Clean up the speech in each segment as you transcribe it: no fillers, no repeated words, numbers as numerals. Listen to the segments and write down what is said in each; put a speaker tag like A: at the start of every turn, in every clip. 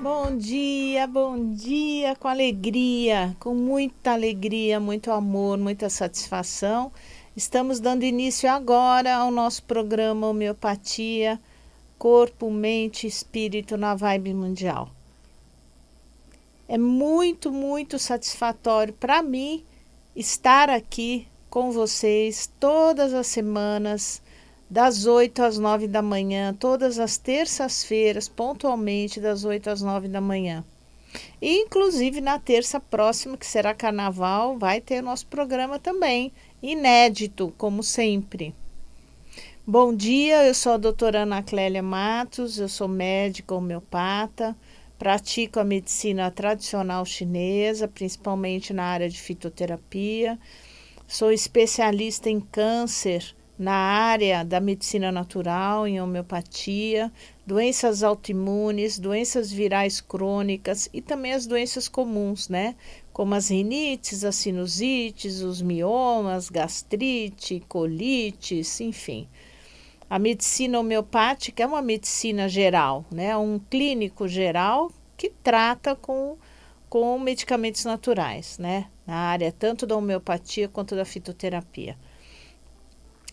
A: Bom dia, com muita alegria, muito amor, muita satisfação. Estamos dando início agora ao nosso programa Homeopatia, Corpo, Mente e Espírito na Vibe Mundial. É muito satisfatório para mim estar aqui com vocês todas as semanas, das 8 às 9 da manhã, todas as terças-feiras, pontualmente das 8 às 9 da manhã. E, inclusive, na terça próxima, que será carnaval, vai ter nosso programa também, inédito, como sempre. Bom dia, eu sou a doutora Ana Clélia Matos, eu sou médica homeopata, pratico a medicina tradicional chinesa, principalmente na área de fitoterapia, sou especialista em câncer na área da medicina natural, em homeopatia, doenças autoimunes, doenças virais crônicas e também as doenças comuns, né? Como as rinites, as sinusites, os miomas, gastrite, colites, enfim. A medicina homeopática é uma medicina geral, né? Um clínico geral que trata com medicamentos naturais, né? Na área tanto da homeopatia quanto da fitoterapia.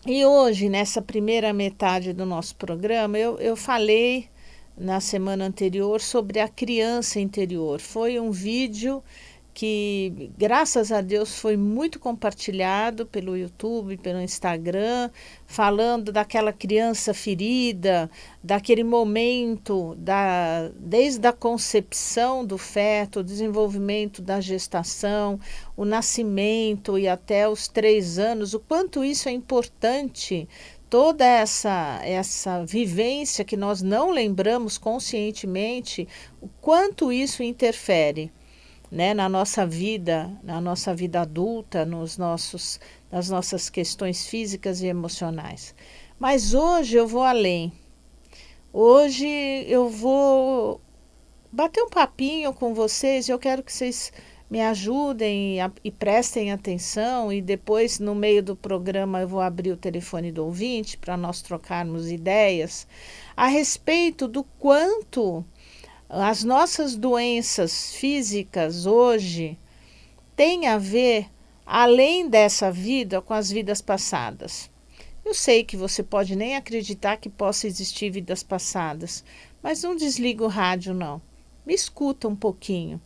A: E hoje, nessa primeira metade do nosso programa, eu falei na semana anterior sobre a criança interior. Foi um vídeo que, graças a Deus, foi muito compartilhado pelo YouTube, pelo Instagram, falando daquela criança ferida, daquele momento, desde a concepção do feto, o desenvolvimento da gestação, o nascimento e até os 3 anos, o quanto isso é importante, toda essa vivência que nós não lembramos conscientemente, o quanto isso interfere, né, na nossa vida adulta, nas nossas questões físicas e emocionais. Mas hoje eu vou além. Hoje eu vou bater um papinho com vocês. Eu quero que vocês me ajudem e prestem atenção, e depois no meio do programa eu vou abrir o telefone do ouvinte para nós trocarmos ideias a respeito do quanto as nossas doenças físicas hoje têm a ver, além dessa vida, com as vidas passadas. Eu sei que você pode nem acreditar que possa existir vidas passadas, mas não desliga o rádio não. Me escuta um pouquinho.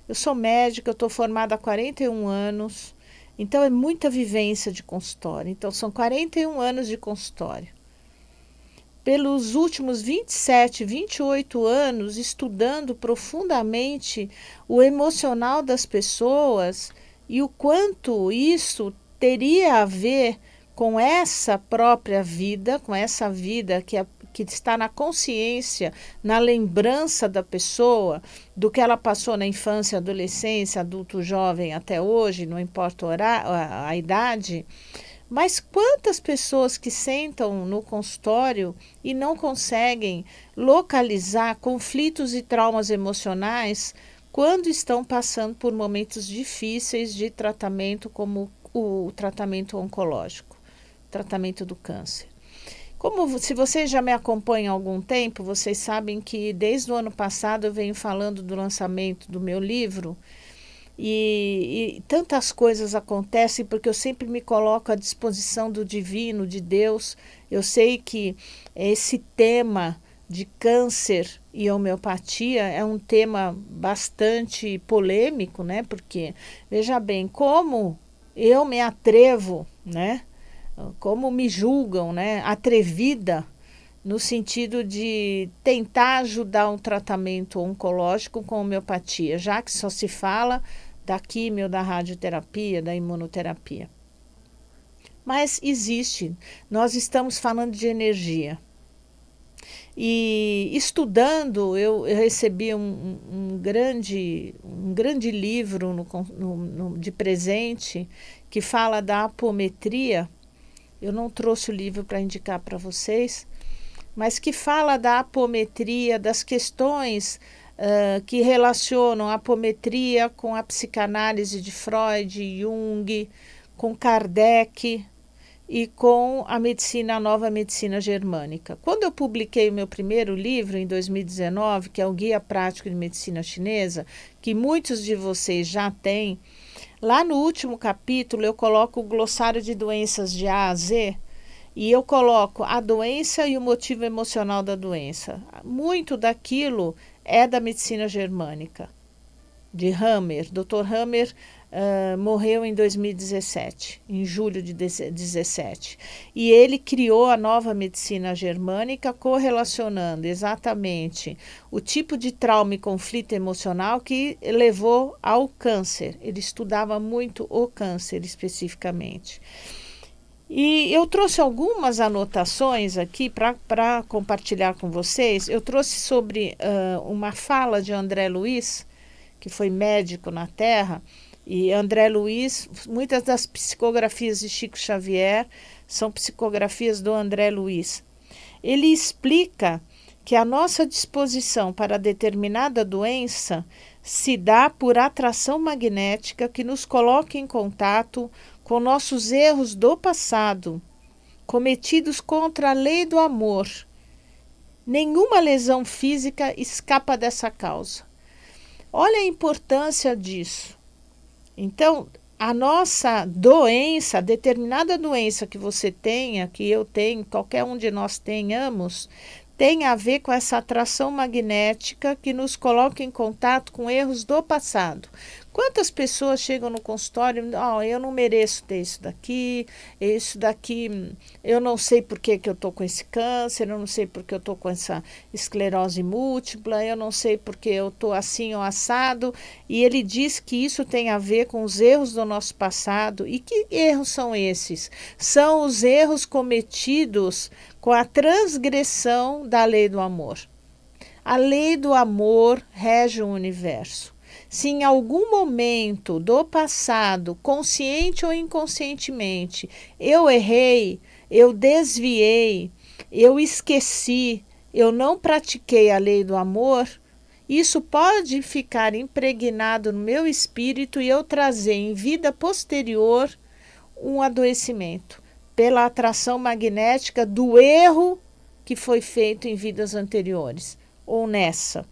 A: Eu sou médica, eu estou formada há 41 anos, então é muita vivência de consultório. Então são 41 anos de consultório. Pelos últimos 27, 28 anos, estudando profundamente o emocional das pessoas e o quanto isso teria a ver com essa própria vida, com essa vida que está na consciência, na lembrança da pessoa, do que ela passou na infância, adolescência, adulto, jovem até hoje, não importa a idade. Mas quantas pessoas que sentam no consultório e não conseguem localizar conflitos e traumas emocionais quando estão passando por momentos difíceis de tratamento, como o tratamento oncológico, tratamento do câncer. Como se vocês já me acompanham há algum tempo, vocês sabem que desde o ano passado eu venho falando do lançamento do meu livro. E tantas coisas acontecem porque eu sempre me coloco à disposição do divino, de Deus. Eu sei que esse tema de câncer e homeopatia é um tema bastante polêmico, né? Porque, veja bem, como eu me atrevo, né? Como me julgam, né? Atrevida, no sentido de tentar ajudar um tratamento oncológico com homeopatia, já que só se fala da quimio, da radioterapia, da imunoterapia. Mas existe, nós estamos falando de energia. E estudando, eu recebi um grande livro de presente que fala da apometria. Eu não trouxe o livro para indicar para vocês, mas que fala da apometria, das questões que relacionam a apometria com a psicanálise de Freud, Jung, com Kardec, e com a nova medicina germânica. Quando eu publiquei o meu primeiro livro, em 2019, que é o Guia Prático de Medicina Chinesa, que muitos de vocês já têm, lá no último capítulo eu coloco o glossário de doenças de A a Z, e eu coloco a doença e o motivo emocional da doença. Muito daquilo é da medicina germânica, de Hammer. Dr. Hammer morreu em 2017, em julho de 2017. E ele criou a nova medicina germânica, correlacionando exatamente o tipo de trauma e conflito emocional que levou ao câncer. Ele estudava muito o câncer especificamente. E eu trouxe algumas anotações aqui para compartilhar com vocês. Eu trouxe sobre uma fala de André Luiz, que foi médico na Terra, e André Luiz, muitas das psicografias de Chico Xavier são psicografias do André Luiz. Ele explica que a nossa disposição para determinada doença se dá por atração magnética que nos coloca em contato com nossos erros do passado, cometidos contra a lei do amor. Nenhuma lesão física escapa dessa causa. Olha a importância disso. Então, a nossa doença, determinada doença que você tenha, que eu tenho, qualquer um de nós tenhamos, tem a ver com essa atração magnética que nos coloca em contato com erros do passado. Quantas pessoas chegam no consultório e eu não mereço ter isso daqui, eu não sei por que eu estou com esse câncer, eu não sei por que eu estou com essa esclerose múltipla, eu não sei por que eu estou assim ou assado. E ele diz que isso tem a ver com os erros do nosso passado. E que erros são esses? São os erros cometidos com a transgressão da lei do amor. A lei do amor rege o universo. Se em algum momento do passado, consciente ou inconscientemente, eu errei, eu desviei, eu esqueci, eu não pratiquei a lei do amor, isso pode ficar impregnado no meu espírito e eu trazer em vida posterior um adoecimento pela atração magnética do erro que foi feito em vidas anteriores ou nessa.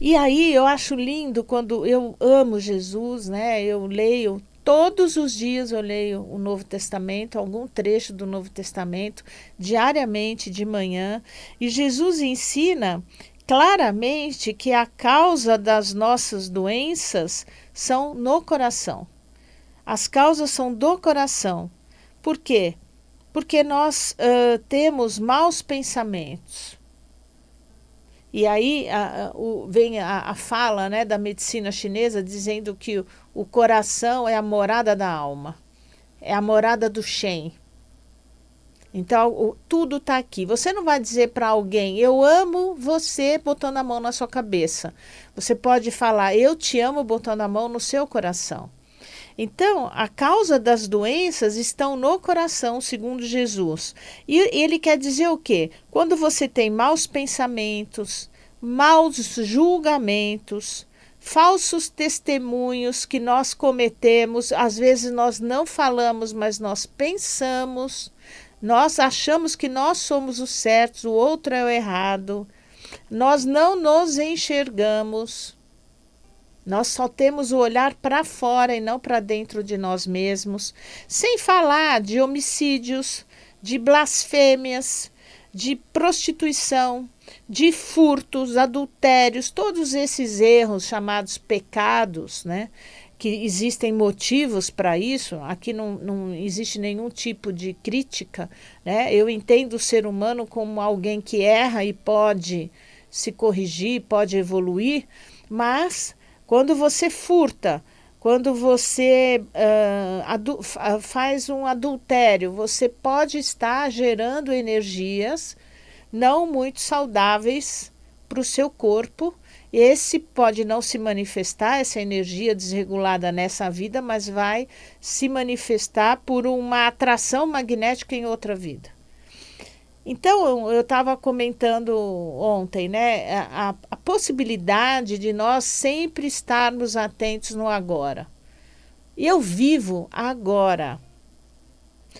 A: E aí eu acho lindo quando eu amo Jesus, né? Eu leio todos os dias, eu leio o Novo Testamento, algum trecho do Novo Testamento, diariamente de manhã, e Jesus ensina claramente que a causa das nossas doenças são no coração. As causas são do coração. Por quê? Porque nós temos maus pensamentos. E aí vem a fala, né, da medicina chinesa dizendo que o coração é a morada da alma, é a morada do Shen. Então, tudo está aqui. Você não vai dizer para alguém, eu amo você, botando a mão na sua cabeça. Você pode falar, eu te amo, botando a mão no seu coração. Então, a causa das doenças estão no coração, segundo Jesus. E ele quer dizer o quê? Quando você tem maus pensamentos, maus julgamentos, falsos testemunhos que nós cometemos, às vezes nós não falamos, mas nós pensamos, nós achamos que nós somos os certos, o outro é o errado, nós não nos enxergamos. Nós só temos o olhar para fora e não para dentro de nós mesmos, sem falar de homicídios, de blasfêmias, de prostituição, de furtos, adultérios, todos esses erros chamados pecados, né? Que existem motivos para isso, aqui não existe nenhum tipo de crítica, né? Eu entendo o ser humano como alguém que erra e pode se corrigir, pode evoluir, mas quando você furta, quando você faz um adultério, você pode estar gerando energias não muito saudáveis para o seu corpo. Esse pode não se manifestar, essa energia desregulada nessa vida, mas vai se manifestar por uma atração magnética em outra vida. Então, eu estava comentando ontem, né, a possibilidade de nós sempre estarmos atentos no agora. Eu vivo agora.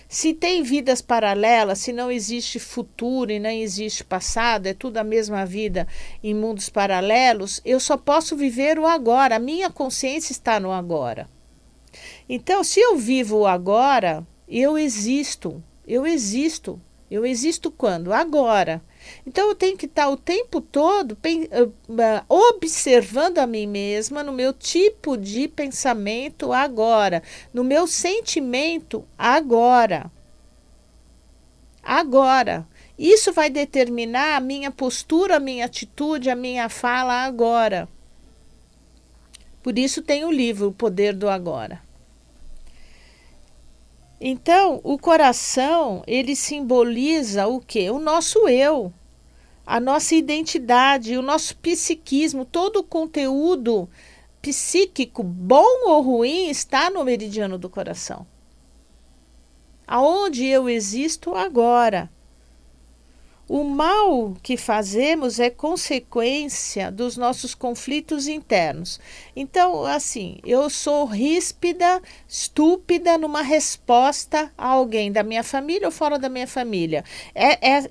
A: Se tem vidas paralelas, se não existe futuro e não existe passado, é tudo a mesma vida em mundos paralelos, eu só posso viver o agora. A minha consciência está no agora. Então, se eu vivo o agora, eu existo. Eu existo. Eu existo quando? Agora. Então, eu tenho que estar o tempo todo observando a mim mesma no meu tipo de pensamento agora, no meu sentimento agora. Agora. Isso vai determinar a minha postura, a minha atitude, a minha fala agora. Por isso tem o livro O Poder do Agora. Então, o coração, ele simboliza o quê? O nosso eu, a nossa identidade, o nosso psiquismo, todo o conteúdo psíquico, bom ou ruim, está no meridiano do coração. Aonde eu existo agora. O mal que fazemos é consequência dos nossos conflitos internos. Então, assim, eu sou ríspida, estúpida numa resposta a alguém da minha família ou fora da minha família.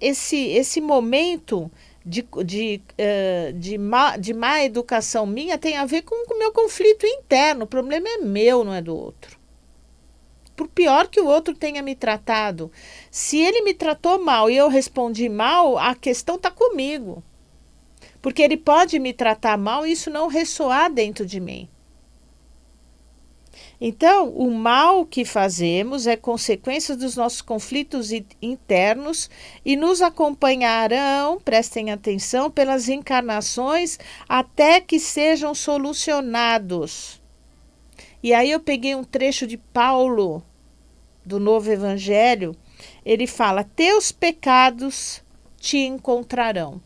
A: Esse momento de má educação minha tem a ver com o meu conflito interno. O problema é meu, não é do outro. Por pior que o outro tenha me tratado, se ele me tratou mal e eu respondi mal, a questão está comigo. Porque ele pode me tratar mal e isso não ressoar dentro de mim. Então, o mal que fazemos é consequência dos nossos conflitos internos e nos acompanharão, prestem atenção, pelas encarnações até que sejam solucionados. E aí eu peguei um trecho de Paulo, do Novo Evangelho, ele fala, teus pecados te encontrarão.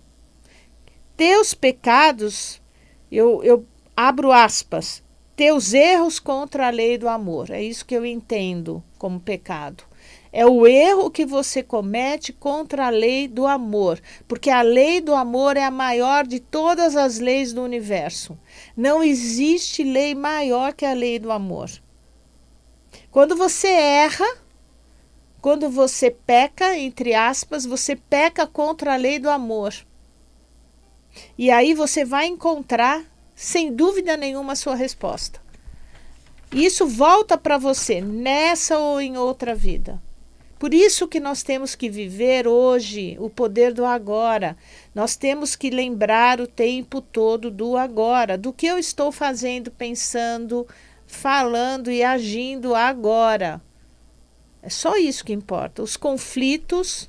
A: Teus pecados, eu abro aspas, teus erros contra a lei do amor. É isso que eu entendo como pecado. É o erro que você comete contra a lei do amor, porque a lei do amor é a maior de todas as leis do universo. Não existe lei maior que a lei do amor. Quando você erra, quando você peca, entre aspas, você peca contra a lei do amor. E aí você vai encontrar, sem dúvida nenhuma, a sua resposta. Isso volta para você, nessa ou em outra vida. Por isso que nós temos que viver hoje o poder do agora. Nós temos que lembrar o tempo todo do agora, do que eu estou fazendo, pensando, falando e agindo agora. É só isso que importa. Os conflitos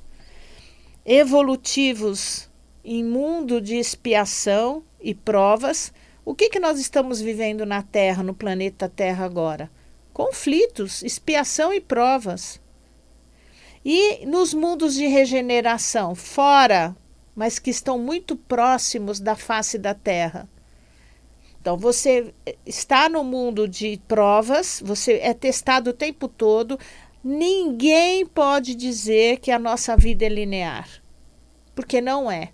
A: evolutivos em mundo de expiação e provas. O que nós estamos vivendo na Terra, no planeta Terra agora? Conflitos, expiação e provas. E nos mundos de regeneração, fora, mas que estão muito próximos da face da Terra. Então, você está no mundo de provas, você é testado o tempo todo. Ninguém pode dizer que a nossa vida é linear, porque não é.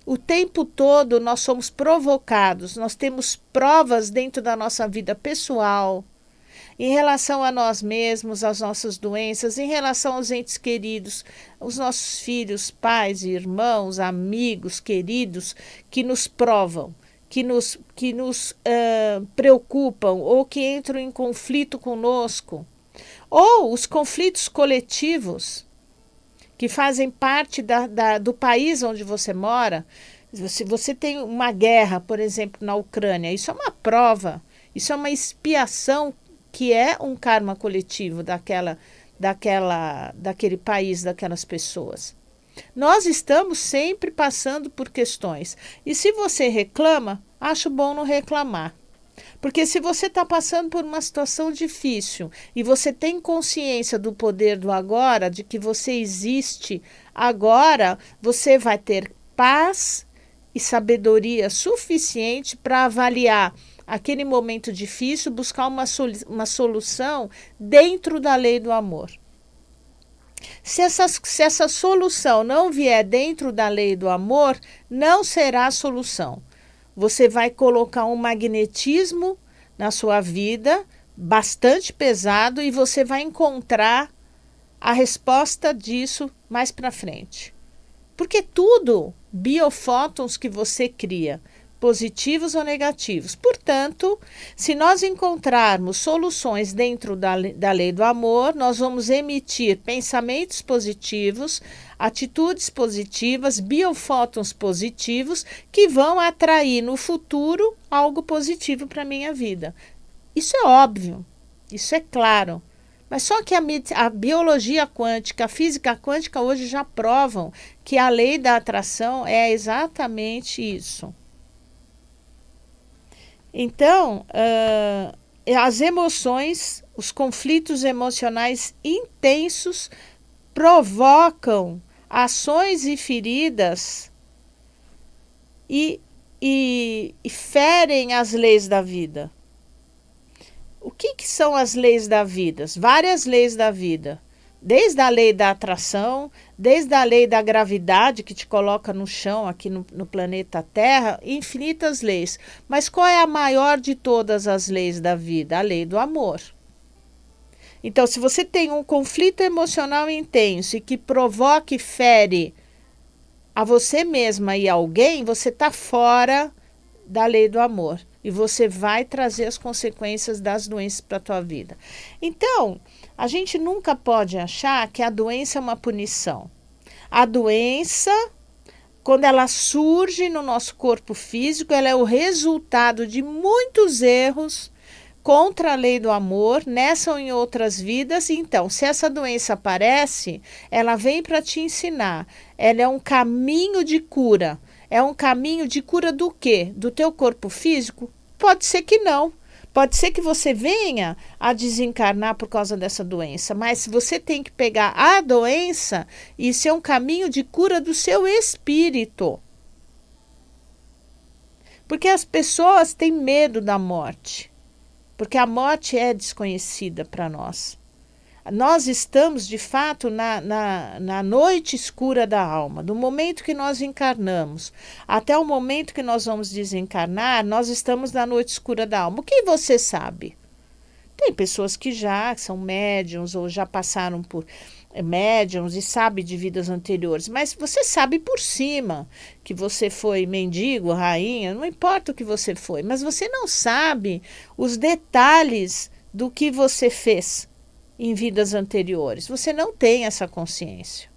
A: O tempo todo nós somos provocados, nós temos provas dentro da nossa vida pessoal, em relação a nós mesmos, às nossas doenças, em relação aos entes queridos, os nossos filhos, pais, irmãos, amigos, queridos, que nos provam, que nos preocupam ou que entram em conflito conosco. Ou os conflitos coletivos, que fazem parte do país onde você mora. Se você tem uma guerra, por exemplo, na Ucrânia, isso é uma prova, isso é uma expiação que é um karma coletivo daquele país, daquelas pessoas. Nós estamos sempre passando por questões. E se você reclama, acho bom não reclamar. Porque se você está passando por uma situação difícil e você tem consciência do poder do agora, de que você existe agora, você vai ter paz e sabedoria suficiente para avaliar aquele momento difícil, buscar uma solução dentro da lei do amor. Se essa solução não vier dentro da lei do amor, não será solução. Você vai colocar um magnetismo na sua vida bastante pesado e você vai encontrar a resposta disso mais para frente. Porque tudo biofótons que você cria, positivos ou negativos. Portanto, se nós encontrarmos soluções dentro da lei do amor, nós vamos emitir pensamentos positivos, atitudes positivas, biofótons positivos, que vão atrair no futuro algo positivo para a minha vida. Isso é óbvio, isso é claro. Mas só que a biologia quântica, a física quântica hoje já provam que a lei da atração é exatamente isso. Então, as emoções, os conflitos emocionais intensos provocam ações e feridas e ferem as leis da vida. O que são as leis da vida? Várias leis da vida. Desde a lei da atração, desde a lei da gravidade, que te coloca no chão aqui no planeta Terra, infinitas leis. Mas qual é a maior de todas as leis da vida? A lei do amor. Então, se você tem um conflito emocional intenso e que provoca e fere a você mesma e alguém, você está fora da lei do amor. E você vai trazer as consequências das doenças para a tua vida. Então, a gente nunca pode achar que a doença é uma punição. A doença, quando ela surge no nosso corpo físico, ela é o resultado de muitos erros contra a lei do amor, nessa ou em outras vidas. Então, se essa doença aparece, ela vem para te ensinar. Ela é um caminho de cura. É um caminho de cura do quê? Do teu corpo físico? Pode ser que não. Pode ser que você venha a desencarnar por causa dessa doença, mas você tem que pegar a doença e isso é um caminho de cura do seu espírito. Porque as pessoas têm medo da morte, porque a morte é desconhecida para nós. Nós estamos, de fato, na noite escura da alma. Do momento que nós encarnamos até o momento que nós vamos desencarnar, nós estamos na noite escura da alma. O que você sabe? Tem pessoas que já são médiums ou já passaram por médiums e sabem de vidas anteriores, mas você sabe por cima que você foi mendigo, rainha, não importa o que você foi, mas você não sabe os detalhes do que você fez em vidas anteriores. Você não tem essa consciência.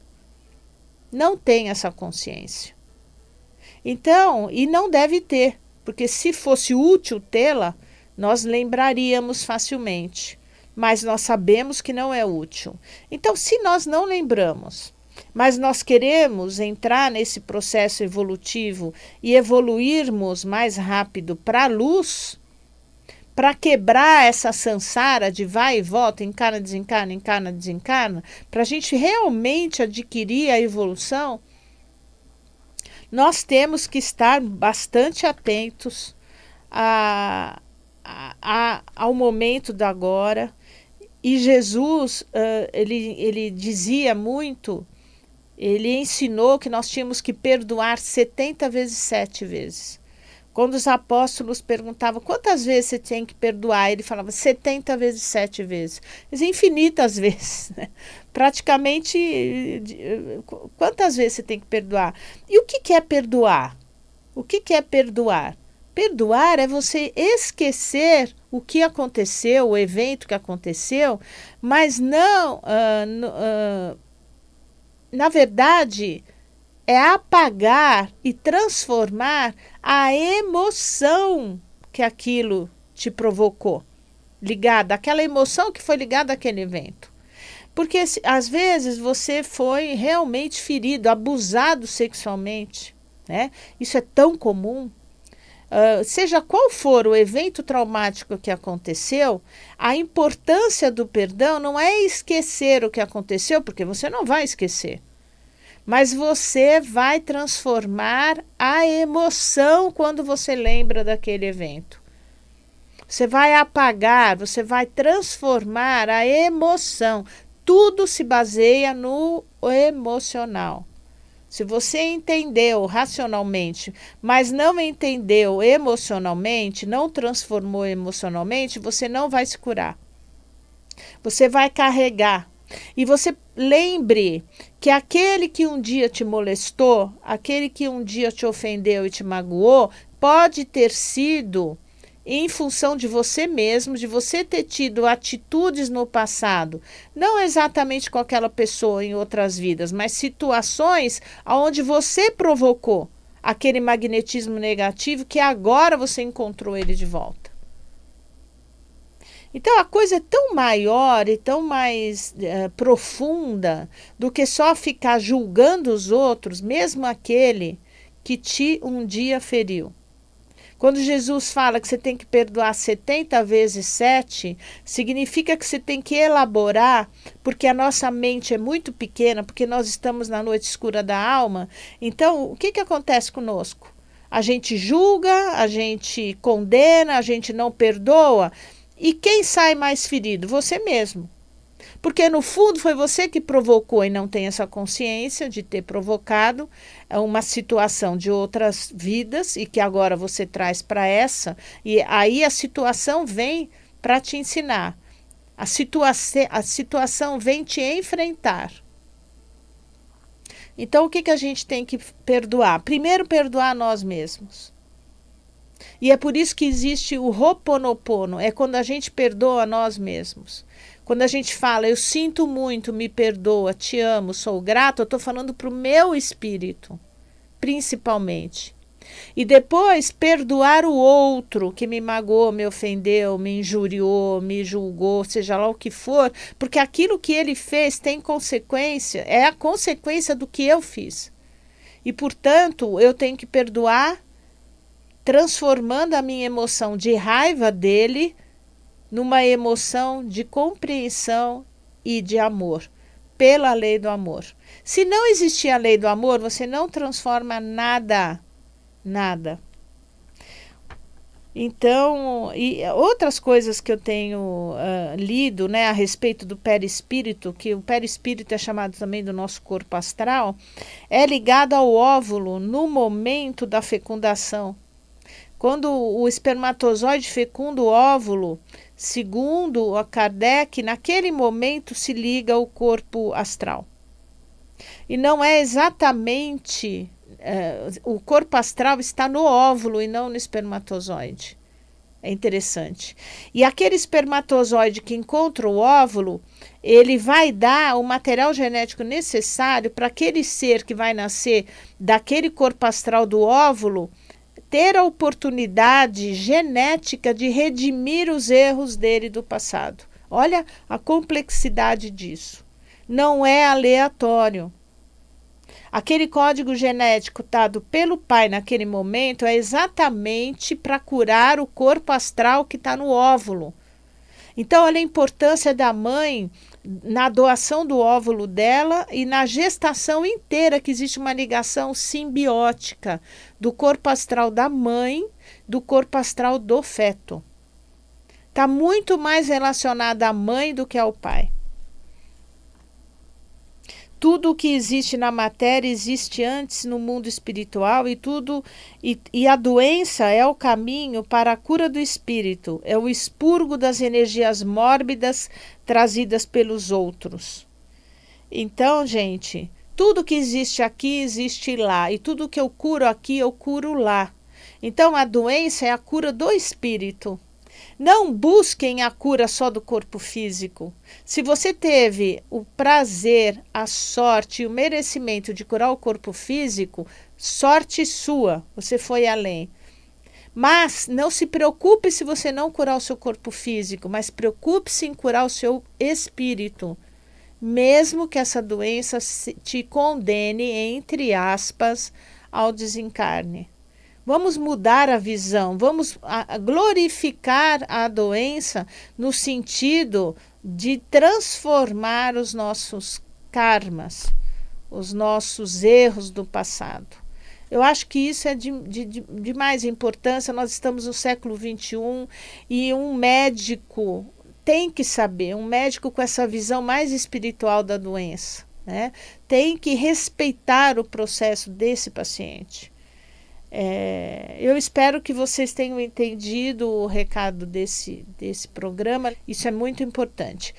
A: Não tem essa consciência. Então, e não deve ter, porque se fosse útil tê-la, nós lembraríamos facilmente. Mas nós sabemos que não é útil. Então, se nós não lembramos, mas nós queremos entrar nesse processo evolutivo e evoluirmos mais rápido para a luz, para quebrar essa sansara de vai e volta, encarna, desencarna, para a gente realmente adquirir a evolução, nós temos que estar bastante atentos ao momento do agora. E Jesus, ele dizia muito, ele ensinou que nós tínhamos que perdoar 70 vezes 7 vezes. Quando os apóstolos perguntavam quantas vezes você tem que perdoar, ele falava 70 vezes 7 vezes. Mas infinitas vezes, né? Praticamente, quantas vezes você tem que perdoar? E o que é perdoar? O que é perdoar? Perdoar é você esquecer o que aconteceu, o evento que aconteceu, mas não, na verdade, é apagar e transformar a emoção que aquilo te provocou, ligada, aquela emoção que foi ligada àquele evento. Porque às vezes você foi realmente ferido, abusado sexualmente, né? Isso é tão comum. Seja qual for o evento traumático que aconteceu, a importância do perdão não é esquecer o que aconteceu, porque você não vai esquecer. Mas você vai transformar a emoção quando você lembra daquele evento. Você vai apagar, você vai transformar a emoção. Tudo se baseia no emocional. Se você entendeu racionalmente, mas não entendeu emocionalmente, não transformou emocionalmente, você não vai se curar. Você vai carregar. E você lembre que aquele que um dia te molestou, aquele que um dia te ofendeu e te magoou, pode ter sido em função de você mesmo, de você ter tido atitudes no passado, não exatamente com aquela pessoa em outras vidas, mas situações onde você provocou aquele magnetismo negativo que agora você encontrou ele de volta. Então a coisa é tão maior e tão mais profunda do que só ficar julgando os outros, mesmo aquele que te um dia feriu. Quando Jesus fala que você tem que perdoar 70 vezes 7, significa que você tem que elaborar, porque a nossa mente é muito pequena, porque nós estamos na noite escura da alma. Então, o que acontece conosco? A gente julga, a gente condena, a gente não perdoa. E quem sai mais ferido? Você mesmo. Porque no fundo foi você que provocou e não tem essa consciência de ter provocado uma situação de outras vidas e que agora você traz para essa. E aí a situação vem para te ensinar. A situação vem te enfrentar. Então o que a gente tem que perdoar? Primeiro, perdoar nós mesmos. E é por isso que existe o Ho'oponopono, é quando a gente perdoa nós mesmos. Quando a gente fala, eu sinto muito, me perdoa, te amo, sou grato, eu estou falando para o meu espírito, principalmente. E depois, perdoar o outro que me magoou, me ofendeu, me injuriou, me julgou, seja lá o que for, porque aquilo que ele fez tem consequência, é a consequência do que eu fiz. E, portanto, eu tenho que perdoar, transformando a minha emoção de raiva dele numa emoção de compreensão e de amor, pela lei do amor. Se não existir a lei do amor, você não transforma nada, nada. Então, e outras coisas que eu tenho lido, né, a respeito do perispírito, que o perispírito é chamado também do nosso corpo astral, é ligado ao óvulo no momento da fecundação. Quando o espermatozoide fecunda o óvulo, segundo a Kardec, naquele momento se liga ao corpo astral. E não é exatamente... o corpo astral está no óvulo e não no espermatozoide. É interessante. E aquele espermatozoide que encontra o óvulo, ele vai dar o material genético necessário para aquele ser que vai nascer daquele corpo astral do óvulo ter a oportunidade genética de redimir os erros dele do passado. Olha a complexidade disso. Não é aleatório. Aquele código genético dado pelo pai naquele momento é exatamente para curar o corpo astral que está no óvulo. Então, olha a importância da mãe na doação do óvulo dela e na gestação inteira, que existe uma ligação simbiótica do corpo astral da mãe, do corpo astral do feto. Está muito mais relacionada à mãe do que ao pai. Tudo o que existe na matéria existe antes no mundo espiritual e a doença é o caminho para a cura do espírito, é o expurgo das energias mórbidas trazidas pelos outros. Então, gente, tudo que existe aqui existe lá e tudo que eu curo aqui eu curo lá. Então a doença é a cura do espírito. Não busquem a cura só do corpo físico. Se você teve o prazer, a sorte e o merecimento de curar o corpo físico, sorte sua, você foi além. Mas não se preocupe se você não curar o seu corpo físico, mas preocupe-se em curar o seu espírito. Mesmo que essa doença te condene, entre aspas, ao desencarne. Vamos mudar a visão, vamos glorificar a doença no sentido de transformar os nossos karmas, os nossos erros do passado. Eu acho que isso é de mais importância. Nós estamos no século XXI e um médico tem que saber, um médico com essa visão mais espiritual da doença, né, tem que respeitar o processo desse paciente. Eu espero que vocês tenham entendido o recado desse programa. Isso é muito importante.